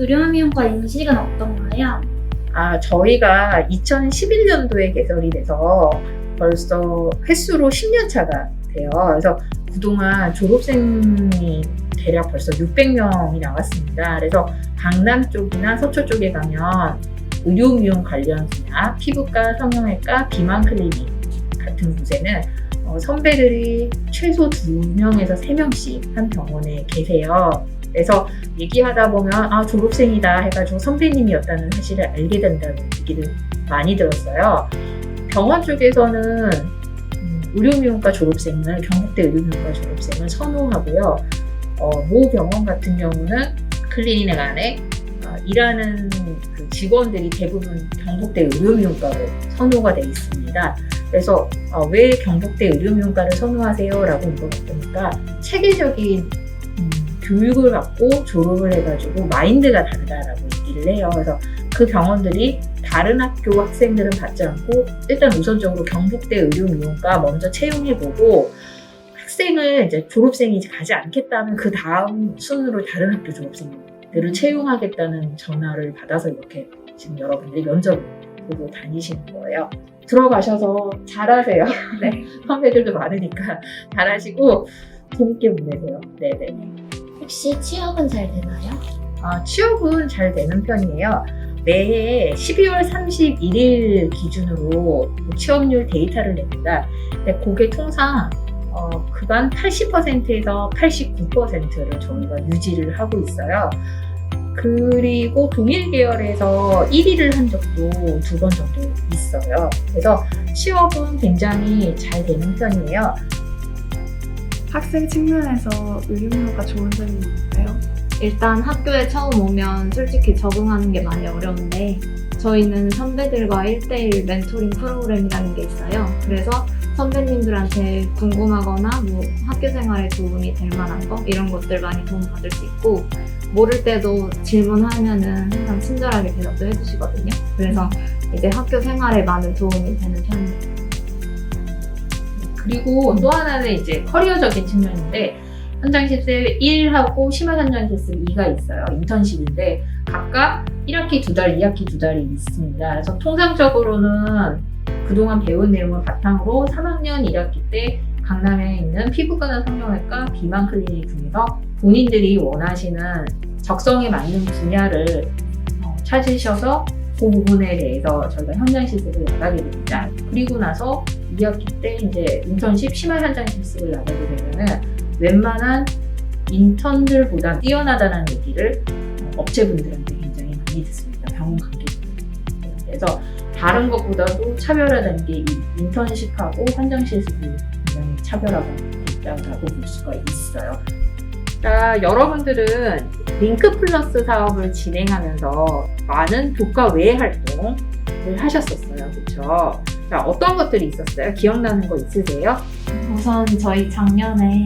의료미용과 인식은 어떤가요? 저희가 2011년도에 개설이 돼서 벌써 횟수로 10년 차가 돼요. 그래서 그동안 졸업생이 대략 벌써 600명이 나왔습니다. 그래서 강남 쪽이나 서초 쪽에 가면 의료미용 관련 분야, 피부과, 성형외과, 비만 클리닉 같은 곳에는 선배들이 최소 2명에서 3명씩 한 병원에 계세요. 그래서 얘기하다 보면 졸업생이다 해가지고 선배님이었다는 사실을 알게 된다는 얘기를 많이 들었어요. 병원 쪽에서는 의료미용과 졸업생을 경북대 의료미용과 졸업생을 선호하고요. 모 병원 같은 경우는 클리닉 안에 일하는 그 직원들이 대부분 경북대 의료미용과로 선호가 되어 있습니다. 그래서 왜 경북대 의료미용과를 선호하세요? 라고 물어봤더니까 체계적인 교육을 받고 졸업을 해가지고 마인드가 다르다라고 얘기를 해요. 그래서 그 병원들이 다른 학교 학생들은 받지 않고 일단 우선적으로 경북대 의료미용과 먼저 채용해보고 학생을 이제 졸업생이 가지 않겠다면 그 다음 순으로 다른 학교 졸업생들을 채용하겠다는 전화를 받아서 이렇게 지금 여러분들이 면접을 보고 다니시는 거예요. 들어가셔서 잘하세요. 네. 선배들도 많으니까 잘하시고 재밌게 보내세요. 네네. 혹시 취업은 잘 되나요? 취업은 잘 되는 편이에요. 매해 12월 31일 기준으로 취업률 데이터를 냅니다. 근데 그게 통상 그간 80%에서 89%를 저희가 유지를 하고 있어요. 그리고 동일 계열에서 1위를 한 적도 2번 정도 있어요. 그래서 취업은 굉장히 잘 되는 편이에요. 학생 측면에서 의료미용과 좋은 점이 뭔가요? 일단 학교에 처음 오면 솔직히 적응하는 게 많이 어려운데 저희는 선배들과 1대1 멘토링 프로그램이라는 게 있어요. 그래서 선배님들한테 궁금하거나 학교 생활에 도움이 될 만한 거 이런 것들 많이 도움 받을 수 있고 모를 때도 질문하면은 항상 친절하게 대답도 해주시거든요. 그래서 이제 학교 생활에 많은 도움이 되는 편이에요. 그리고 또 하나는 이제 커리어적인 측면인데 현장 실습 1하고 심화 현장 실습 2가 있어요. 인턴십인데 각각 1학기 2달, 2학기 2달이 있습니다. 그래서 통상적으로는 그동안 배운 내용을 바탕으로 3학년 1학기 때 강남에 있는 피부과나 성형외과, 비만 클리닉 중에서 본인들이 원하시는 적성에 맞는 분야를 찾으셔서 그 부분에 대해서 저희가 현장 실습을 나가게 됩니다. 그리고 나서 2학기 때 이제 인턴십 심화 현장 실습을 나가게 되면은 웬만한 인턴들보다 뛰어나다는 얘기를 업체분들한테 굉장히 많이 듣습니다. 병원 관계자들. 그래서 다른 것보다도 차별화된 게 이 인턴십하고 현장 실습이 굉장히 차별화가 있다고 볼 수가 있어요. 자, 여러분들은 링크 플러스 사업을 진행하면서 많은 교과 외 활동을 하셨었어요. 그렇죠? 자, 어떤 것들이 있었어요? 기억나는 거 있으세요? 우선 저희 작년에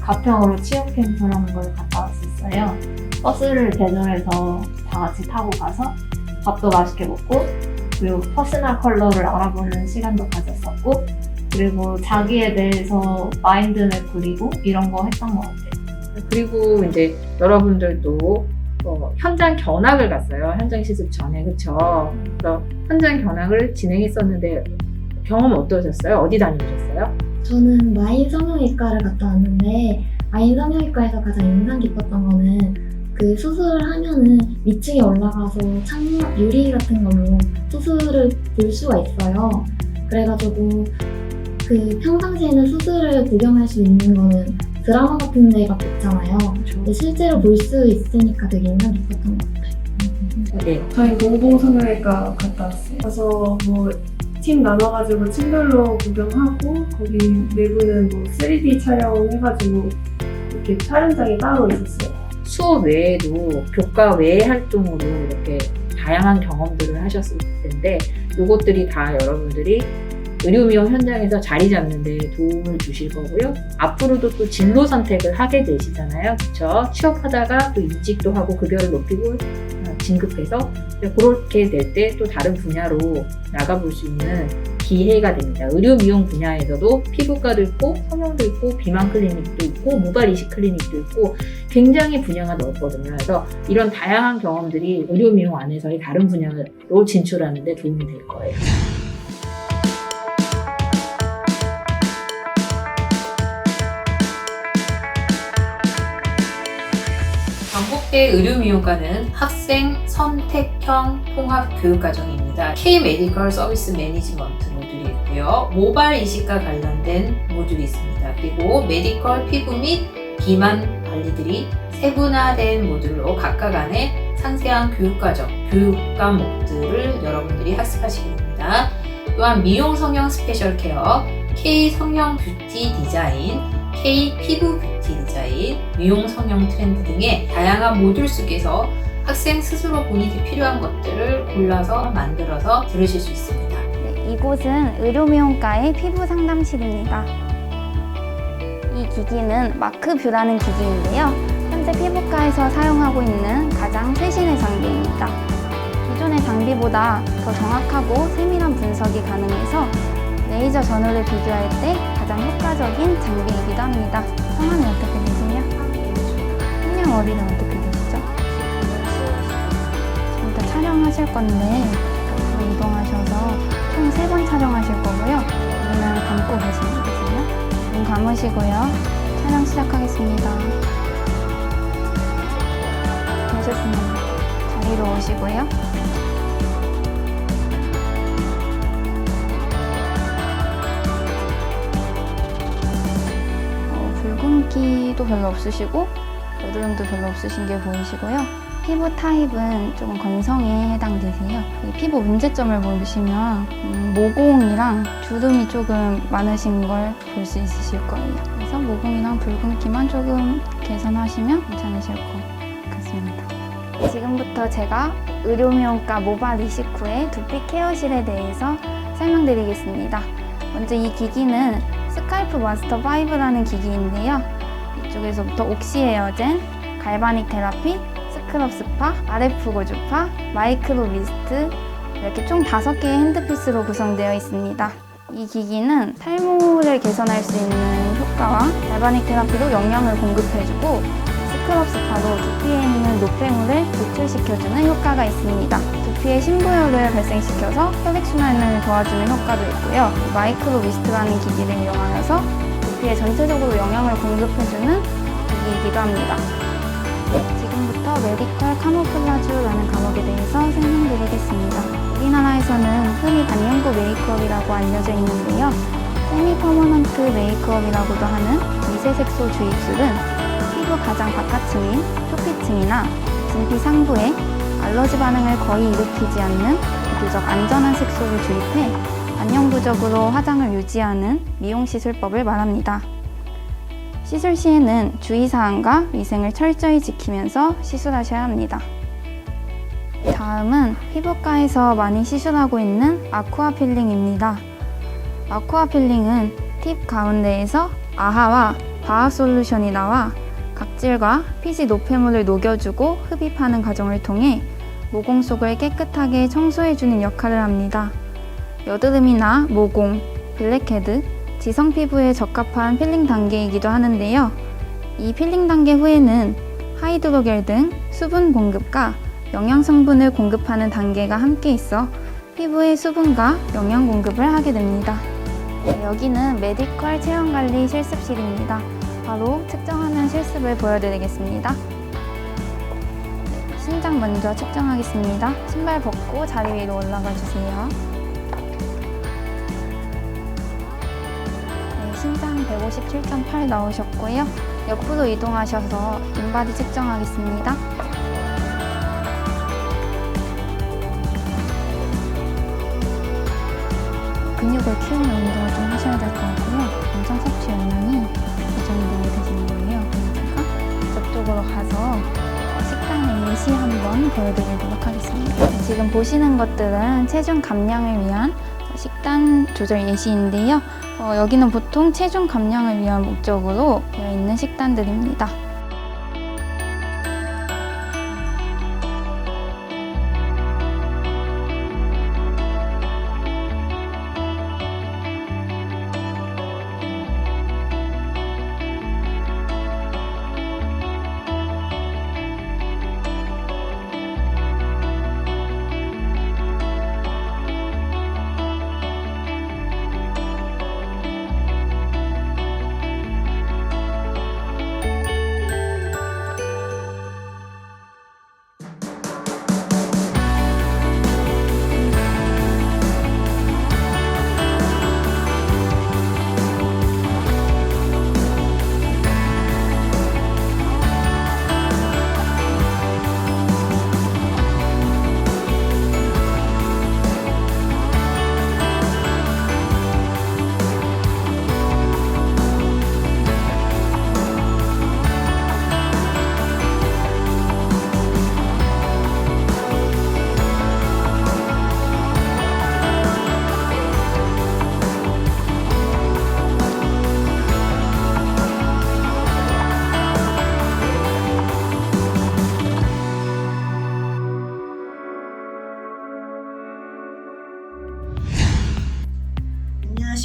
가평으로 취업 캠프라는 걸 갔다 왔었어요. 버스를 대절해서 다 같이 타고 가서 밥도 맛있게 먹고 그리고 퍼스널 컬러를 알아보는 시간도 가졌었고 그리고 자기에 대해서 마인드맵 그리고 이런 거 했던 것 같아요. 그리고 이제 여러분들도 현장 견학을 갔어요. 현장 실습 전에. 그쵸? 그래서 현장 견학을 진행했었는데 경험 어떠셨어요? 어디 다녀오셨어요? 저는 마인 성형외과를 갔다 왔는데 마인 성형외과에서 가장 인상 깊었던 거는 그 수술을 하면은 위층에 올라가서 창문, 유리 같은 걸로 수술을 볼 수가 있어요. 그래가지고 그 평상시에는 수술을 구경할 수 있는 거는 드라마 같은 데가 있잖아요. 근데 실제로 볼 수 있으니까 되게 인상 깊었던 것 같아요. 네. 저희 공공성형외과 갔다 왔어요. 가서 팀 나눠가지고 층별로 구경하고 거기 내부는 3D 촬영해가지고 이렇게 촬영장이 따로 있었어요. 수업 외에도 교과 외 활동으로 이렇게 다양한 경험들을 하셨을 텐데 이것들이 다 여러분들이 의료미용 현장에서 자리 잡는 데 도움을 주실 거고요. 앞으로도 또 진로 선택을 하게 되시잖아요. 그렇죠? 취업하다가 또 이직도 하고 급여를 높이고 진급해서 그렇게 될 때 또 다른 분야로 나가볼 수 있는 기회가 됩니다. 의료 미용 분야에서도 피부과도 있고 성형도 있고 비만 클리닉도 있고 모발 이식 클리닉도 있고 굉장히 분야가 넓거든요. 그래서 이런 다양한 경험들이 의료 미용 안에서의 다른 분야로 진출하는 데 도움이 될 거예요. 경북대 의료미용과는 학생 선택형 통합교육과정입니다. K-메디컬 서비스 매니지먼트 모듈이 있고요. 모발 이식과 관련된 모듈이 있습니다. 그리고 메디컬 피부 및 비만 관리들이 세분화된 모듈로 각각 안에 상세한 교육과정, 교육 과목들을 여러분들이 학습하시게 됩니다. 또한 미용 성형 스페셜 케어, K 성형 뷰티 디자인, K 피부 뷰티 디자인, 미용 성형 트렌드 등의 다양한 모듈 속에서 학생 스스로 본인이 필요한 것들을 골라서 만들어서 들으실 수 있습니다. 네, 이곳은 의료미용과의 피부 상담실입니다. 이 기기는 마크뷰라는 기기인데요. 현재 피부과에서 사용하고 있는 가장 최신의 장비입니다. 기존의 장비보다 더 정확하고 세밀한 분석이 가능해서 레이저 전후를 비교할 때 가장 효과적인 장비이기도 합니다. 성함이 어떻게 되세요? 한명 어디는 어떻게 되시죠? 지금부터 촬영하실 건데 앞으로 이동하셔서 총 3번 촬영하실 거고요. 눈을 감고 계시면 되세요. 눈 감으시고요. 촬영 시작하겠습니다. 되셨습니다. 자리로 오시고요. 붉은기도 별로 없으시고 여드름도 별로 없으신 게 보이시고요. 피부 타입은 조금 건성에 해당되세요. 피부 문제점을 보시면 모공이랑 주름이 조금 많으신 걸 볼 수 있으실 거예요. 그래서 모공이랑 붉은기만 조금 개선하시면 괜찮으실 것 같습니다. 지금부터 제가 의료미용과 모발 이식 후의 두피 케어실에 대해서 설명드리겠습니다. 먼저 이 기기는 스칼프 마스터 5라는 기기인데요. 이쪽에서부터 옥시 에어젠, 갈바닉 테라피, 스크럽 스파, RF 고주파, 마이크로 미스트 이렇게 총 5개의 핸드피스로 구성되어 있습니다. 이 기기는 탈모를 개선할 수 있는 효과와 갈바닉 테라피로 영양을 공급해주고 스크럽 스파로 두피에 있는 노폐물을 배출시켜주는 효과가 있습니다. 두피에 신부열을 발생시켜서 혈액순환을 도와주는 효과도 있고요. 마이크로 미스트라는 기기를 이용하여서 두피에 전체적으로 영양을 공급해주는 기기이기도 합니다. 지금부터 메디컬 카모플라주라는 과목에 대해서 설명드리겠습니다. 우리나라에서는 흔히 반영구 메이크업이라고 알려져 있는데요. 세미 퍼머넌트 메이크업이라고도 하는 미세 색소 주입술은 피부 가장 바깥층인 표피층이나 진피 상부에 알러지 반응을 거의 일으키지 않는 비교적 안전한 색소를 주입해 반영구적으로 화장을 유지하는 미용 시술법을 말합니다. 시술 시에는 주의사항과 위생을 철저히 지키면서 시술하셔야 합니다. 다음은 피부과에서 많이 시술하고 있는 아쿠아 필링입니다. 아쿠아 필링은 팁 가운데에서 아하와 바하 솔루션이 나와 각질과 피지 노폐물을 녹여주고 흡입하는 과정을 통해 모공 속을 깨끗하게 청소해주는 역할을 합니다. 여드름이나 모공, 블랙헤드, 지성 피부에 적합한 필링 단계이기도 하는데요. 이 필링 단계 후에는 하이드로겔 등 수분 공급과 영양 성분을 공급하는 단계가 함께 있어 피부에 수분과 영양 공급을 하게 됩니다. 여기는 메디컬 체형관리 실습실입니다. 바로 측정하는 실습을 보여드리겠습니다. 신장 먼저 측정하겠습니다. 신발 벗고 자리 위로 올라가 주세요. 신장 157.8 나오셨고요. 옆으로 이동하셔서 인바디 측정하겠습니다. 근육을 키우는 운동을 좀 하셔야 될 것 같고요. 염장 섭취 용량이 이 정도 되시는 거예요. 그래서 제가 저쪽으로 가서 식단의 예시 한번 보여드리도록 하겠습니다. 지금 보시는 것들은 체중 감량을 위한 식단 조절 예시인데요. 여기는 보통 체중 감량을 위한 목적으로 되어 있는 식단들입니다.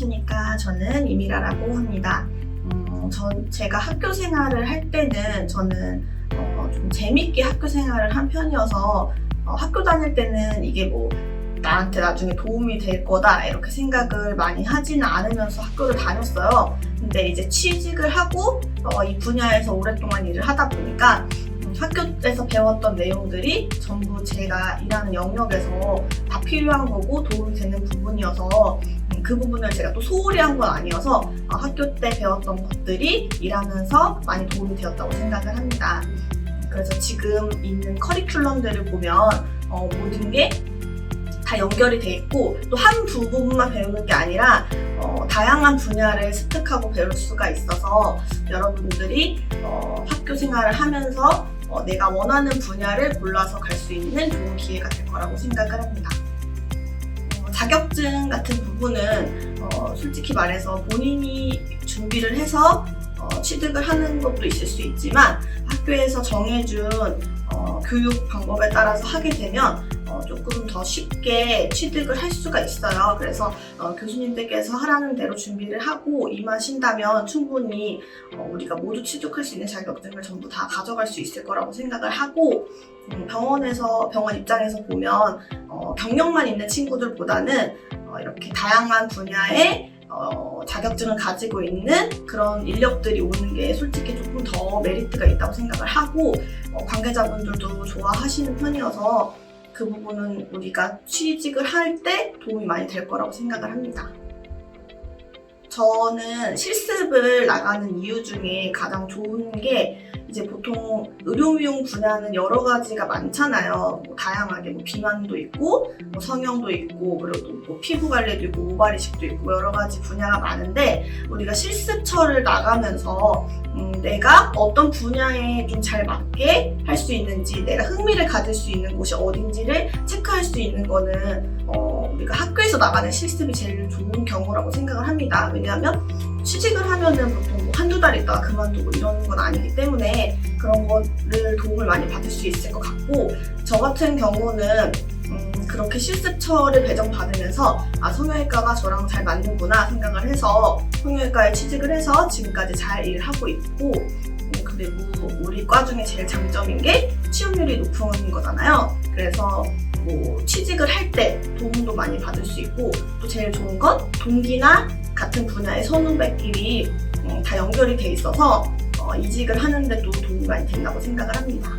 안녕하십니까. 저는 이미라라고 합니다. 제가 학교 생활을 할 때는 저는 좀 재밌게 학교 생활을 한 편이어서 학교 다닐 때는 이게 뭐 나한테 나중에 도움이 될 거다 이렇게 생각을 많이 하지는 않으면서 학교를 다녔어요. 근데 이제 취직을 하고 이 분야에서 오랫동안 일을 하다 보니까 학교에서 배웠던 내용들이 전부 제가 일하는 영역에서 다 필요한 거고 도움이 되는 부분이어서 그 부분을 제가 또 소홀히 한 건 아니어서 학교 때 배웠던 것들이 일하면서 많이 도움이 되었다고 생각을 합니다. 그래서 지금 있는 커리큘럼들을 보면 모든 게 다 연결이 돼 있고 또 한 부분만 배우는 게 아니라 다양한 분야를 습득하고 배울 수가 있어서 여러분들이 학교 생활을 하면서 내가 원하는 분야를 골라서 갈 수 있는 좋은 기회가 될 거라고 생각을 합니다. 자격증 같은 부분은 솔직히 말해서 본인이 준비를 해서 취득을 하는 것도 있을 수 있지만 학교에서 정해준 교육 방법에 따라서 하게 되면 조금 더 쉽게 취득을 할 수가 있어요. 그래서 교수님들께서 하라는 대로 준비를 하고 임하신다면 충분히 우리가 모두 취득할 수 있는 자격증을 전부 다 가져갈 수 있을 거라고 생각을 하고 병원 입장에서 보면 경력만 있는 친구들보다는 이렇게 다양한 분야의 자격증을 가지고 있는 그런 인력들이 오는 게 솔직히 조금 더 메리트가 있다고 생각을 하고 관계자분들도 좋아하시는 편이어서 그 부분은 우리가 취직을 할 때 도움이 많이 될 거라고 생각을 합니다. 저는 실습을 나가는 이유 중에 가장 좋은 게 이제 보통 의료미용 분야는 여러 가지가 많잖아요. 뭐 다양하게 뭐 비만도 있고 뭐 성형도 있고 그리고 뭐 피부 관리도 있고 모발 이식도 있고 여러 가지 분야가 많은데 우리가 실습처를 나가면서 내가 어떤 분야에 좀 잘 맞게 할 수 있는지 내가 흥미를 가질 수 있는 곳이 어딘지를 체크할 수 있는 거는 우리가 학교에서 나가는 실습이 제일 좋은 경우라고 생각을 합니다. 왜냐하면 취직을 하면은 보통 뭐 한두 달 있다가 그만두고 이러는 건 아니기 때문에 그런 거를 도움을 많이 받을 수 있을 것 같고 저 같은 경우는 그렇게 실습처를 배정받으면서 성형외과가 저랑 잘 맞는구나 생각을 해서 성형외과에 취직을 해서 지금까지 잘 일을 하고 있고 그리고 우리 과 중에 제일 장점인 게 취업률이 높은 거잖아요. 그래서 뭐 취직을 할 때 도움도 많이 받을 수 있고 또 제일 좋은 건 동기나 같은 분야의 선후배끼리 다 연결이 돼 있어서 이직을 하는데 도 도움이 많이 된다고 생각을 합니다.